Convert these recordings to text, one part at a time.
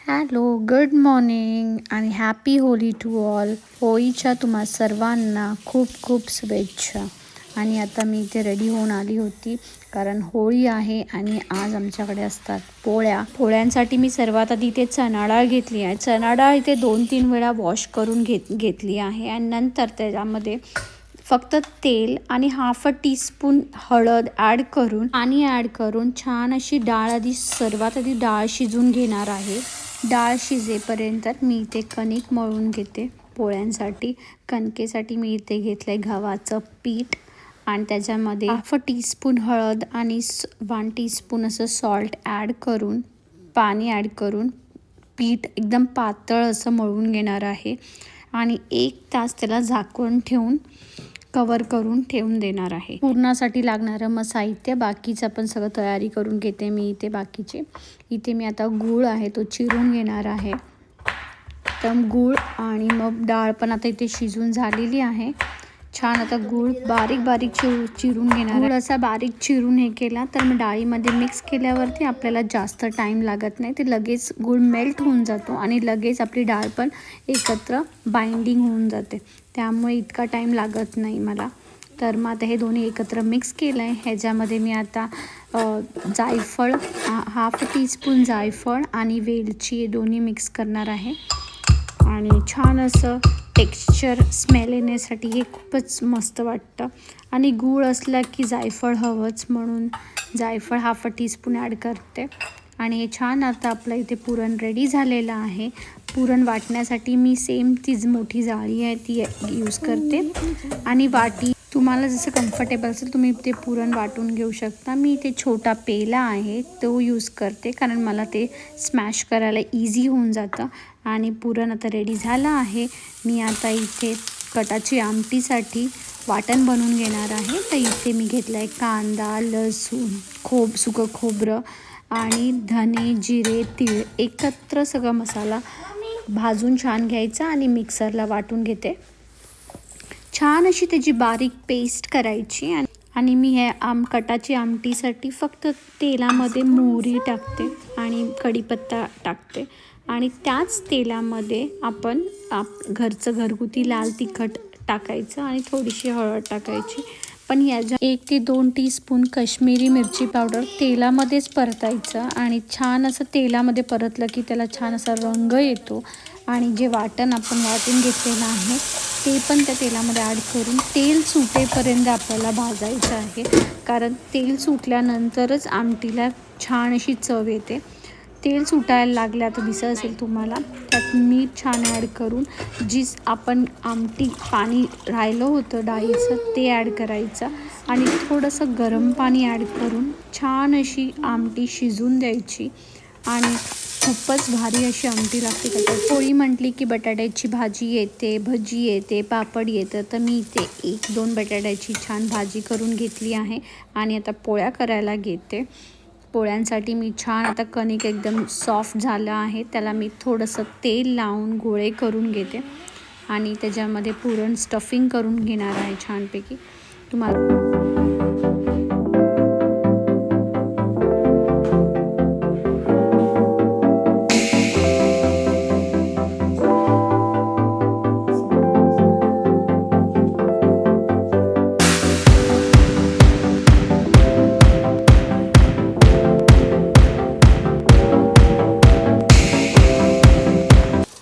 Hello, good morning आणि happy Holy to all. होळीच्या तुम्हा सर्वांना खूप खूप शुभेच्छा. आणि आता मी इथे रेडी होऊन आली होती कारण होळी आहे आणि आज आमच्याकडे असतात पोळ्यांसाठी मी सर्वात आधी इथे चणा डाळ घेतली आहे. चणा डाळ इथे 2-3 वेळा वॉश करून घेतली आहे आणि नंतर त्याच्यामध्ये फक्त तेल आणि हाफ टीस्पून हळद ॲड करून छान अशी डाळ सर्वात आधी डाळ शिजून घेणार आहे. डाळ शिजेपर्यंत मी इथे कणिक मळून घेते पोळ्यांसाठी. कणकेसाठी मी इथे घेतलं आहे गव्हाचं पीठ आणि त्याच्यामध्ये हाफ टीस्पून हळद आणि 1 टीस्पून असं सॉल्ट पाणी ॲड करून पीठ एकदम पातळ असं मळून घेणार आहे आणि 1 तास त्याला झाकून ठेवून कवर करून ठेवून देणार आहे. पुरणासाठी लागणारं साहित्य बाकीचं आपण सगळं तयारी करून घेते मी इथे बाकीचे. इथे मी आता गूळ आहे तो चिरून घेणार आहे. तर गूळ आणि मग डाळ पण आता इथे शिजून झालेली आहे. छान आता गूळ बारीक चिरून घेणार. गूळ असा बारीक चिरून हे केला तर मग डाळीमध्ये मिक्स केल्यावरती आपल्याला जास्त टाईम लागत नाही. ते लगेच गूळ मेल्ट होऊन जातो आणि लगेच आपली डाळ पण एकत्र बाइंडिंग होऊन जाते. त्यामुळे इतका टाईम लागत नाही मला. तर मग आता हे दोन्ही एकत्र मिक्स केलं आहे. ह्याच्यामध्ये मी आता जायफळ हाफ टीस्पून जायफळ आणि वेलची दोन्ही मिक्स करणार आहे आणि छान असं टेक्स्चर स्मेल येण्यासाठी हे खूपच मस्त वाटतं. आणि गूळ असला की जायफळ हवंच म्हणून जायफळ हाफ टीस्पून ॲड करते. आणि हे छान आता आपलं इथे पुरण रेडी झालेलं आहे. पुरण वाटण्यासाठी मी सेम तीच मोठी जाळी आहे ती यूज करते आणि वाटी तुम्हाला जसं कम्फर्टेबल असेल तुम्ही ते पुरण वाटून घेऊ शकता. मी इथे छोटा पेला आहे तो यूज करते कारण मला ते स्मॅश करायला इझी होऊन जातं. आणि पुरण आता रेडी झालं आहे. मी आता इथे कटाची आमटीसाठी वाटण बनवून घेणार आहे. तर इथे मी घेतलं आहे कांदा, लसूण, सुकं खोबरं आणि धने, जिरे, तीळ एकत्र सगळा मसाला भाजून छान घ्यायचा आणि मिक्सरला वाटून घेते. छान अशी त्याची बारीक पेस्ट करायची. आणि मी कटाची आमटीसाठी फक्त तेलामध्ये मोहरी टाकते आणि कढीपत्ता टाकते आणि त्याच तेलामध्ये आपण घरचं घरगुती लाल तिखट टाकायचं आणि थोडीशी हळद टाकायची. पण याच्या 1 ते 2 टीस्पून काश्मीरी मिरची पावडर तेलामध्येच परतायचं आणि छान असं तेलामध्ये परतलं की त्याला छान असा रंग येतो. आणि जे वाटण आपण वाटून घेतलेलं आहे ते पण त्या तेलामध्ये ॲड करून तेल सुटेपर्यंत आपल्याला भाजायचं आहे कारण तेल सुटल्यानंतरच आमटीला छान अशी चव येते. तेल सुटायला लागलं आता दिसत असेल तुम्हाला. त्यात मीठ छान ॲड करून आपण पाणी राहिलं होतं डाळीचं ते ॲड करायचं आणि थोडंसं गरम पाणी ॲड करून छान अशी आमटी शिजून द्यायची आणि खूपच भारी अशी आमटी लागते. पोळी म्हटली की बटाट्याची भाजी येते, भजी येते, पापड येतं. तर मी इथे 1-2 बटाट्याची छान भाजी करून घेतली आहे आणि आता पोळ्या करायला घेते. पोळ्यांसाठी मी छान आता कणिक एकदम सॉफ्ट झालं आहे त्याला मी थोडंसं तेल लावून गोळे करून घेते आणि त्याच्यामध्ये पुरण स्टफिंग करून घेणार आहे छानपैकी. तुम्हाला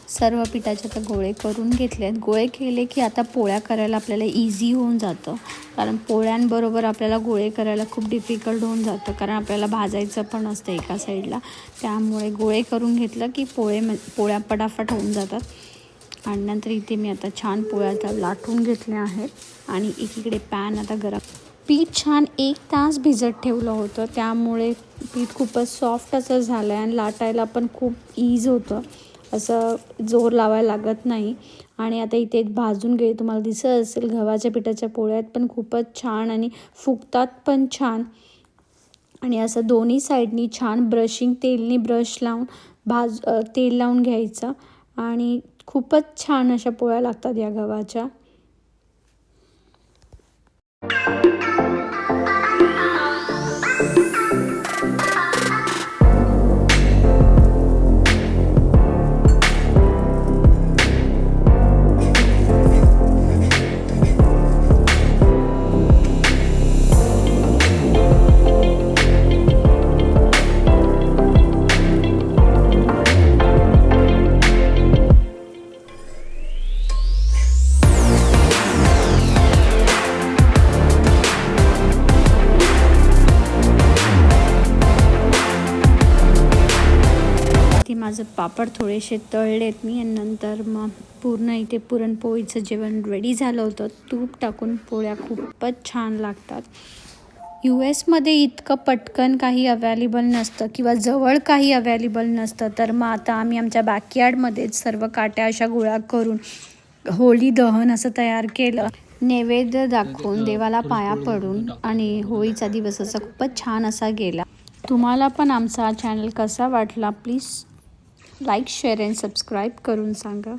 सर्व पिठाचे आता गोळे करून घेतले आहेत. गोळे केले की आता पोळ्या करायला आपल्याला इझी होऊन जातं कारण पोळ्यांबरोबर आपल्याला गोळे करायला खूप डिफिकल्ट होऊन जातं कारण आपल्याला भाजायचं पण असतं एका साईडला. त्यामुळे गोळे करून घेतलं की पोळ्या पटापट होऊन जातात. आणि नंतर इथे मी आता छान पोळ्या आता लाटून घेतल्या आहेत आणि एकीकडे पॅन आता गरम. पीठ छान 1 तास भिजत ठेवलं होतं त्यामुळे पीठ खूपच सॉफ्ट असं झालं आहे आणि लाटायला पण खूप इझी होतं. असं जोर लावायला लागत नाही. आणि आता इथे भाजून तुम्हाला दिसत असेल गव्हाच्या पिठाच्या पोळ्यात पण खूपच छान आणि फुगतात पण छान. आणि असं दोन्ही साईडनी छान तेलनी ब्रश लावून तेल लावून घ्यायचं आणि खूपच छान अशा पोळ्या लागतात या गव्हाच्या. माझं पापड थोडेसे तळलेत मी आणि नंतर मग पूर्ण इथे पुरणपोळीचं जेवण रेडी झालं होतं. तूप टाकून पोळ्या खूपच छान लागतात. US मध्ये इतकं पटकन काही अवेलेबल नसतं किंवा जवळ काही अवेलेबल नसतं, तर मग आता आम्ही आमच्या बॅकयार्डमध्येच सर्व काट्या अशा गोळा करून होळी दहन असं तयार केलं. नैवेद्य दाखवून देवाला पाया पडून आणि होळीचा दिवस असा खूपच छान असा गेला. तुम्हाला पण आमचा चॅनल कसा वाटला please like, share and subscribe करून सांगा.